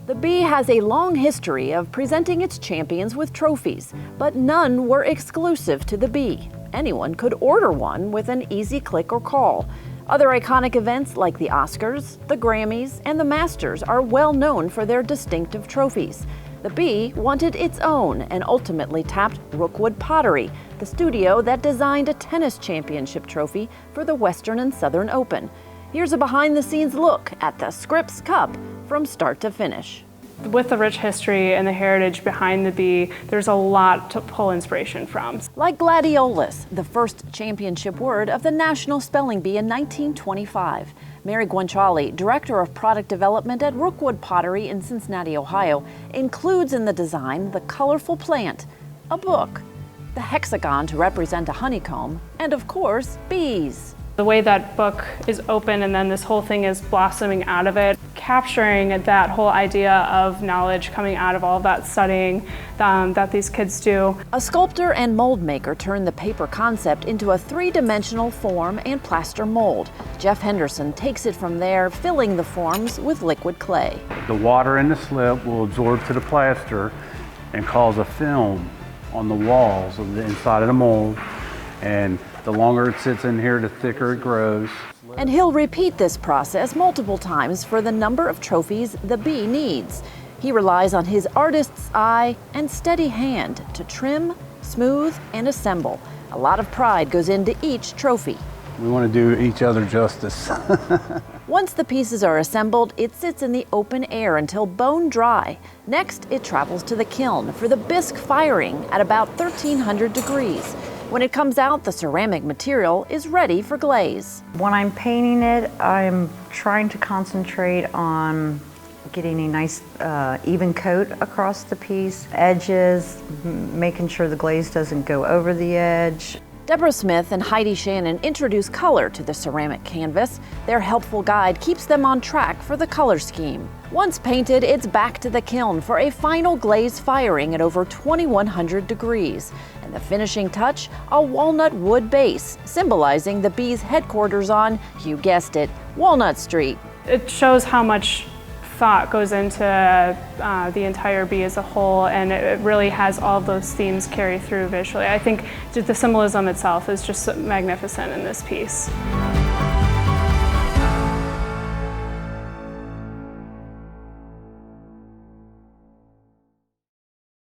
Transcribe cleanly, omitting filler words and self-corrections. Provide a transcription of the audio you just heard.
The Bee has a long history of presenting its champions with trophies, but none were exclusive to the Bee. Anyone could order one with an easy click or call. Other iconic events like the Oscars, the Grammys, and the Masters are well known for their distinctive trophies. The Bee wanted its own and ultimately tapped Rookwood Pottery, the studio that designed a tennis championship trophy for the Western and Southern Open. Here's a behind-the-scenes look at the Scripps Cup from start to finish. With the rich history and the heritage behind the Bee, there's a lot to pull inspiration from. Like gladiolus, the first championship word of the National Spelling Bee in 1925. Mary Guanciale, Director of Product Development at Rookwood Pottery in Cincinnati, Ohio, includes in the design the colorful plant, a book, the hexagon to represent a honeycomb, and of course, bees. The way that book is open and then this whole thing is blossoming out of it, capturing that whole idea of knowledge coming out of all that studying that these kids do. A sculptor and mold maker turned the paper concept into a three-dimensional form and plaster mold. Jeff Henderson takes it from there, filling the forms with liquid clay. The water in the slip will absorb to the plaster and cause a film on the walls of the inside of the mold, and the longer it sits in here, the thicker it grows. And he'll repeat this process multiple times for the number of trophies the Bee needs. He relies on his artist's eye and steady hand to trim, smooth, and assemble. A lot of pride goes into each trophy. We want to do each other justice. Once the pieces are assembled, it sits in the open air until bone dry. Next, it travels to the kiln for the bisque firing at about 1300 degrees. When it comes out, the ceramic material is ready for glaze. When I'm painting it, I'm trying to concentrate on getting a nice even coat across the piece, edges, making sure the glaze doesn't go over the edge. Deborah Smith and Heidi Shannon introduce color to the ceramic canvas. Their helpful guide keeps them on track for the color scheme. Once painted, it's back to the kiln for a final glaze firing at over 2100 degrees. And the finishing touch, a walnut wood base, symbolizing the Bee's headquarters on, you guessed it, Walnut Street. It shows how much thought goes into the entire Bee as a whole, and it really has all those themes carry through visually. I think just the symbolism itself is just magnificent in this piece.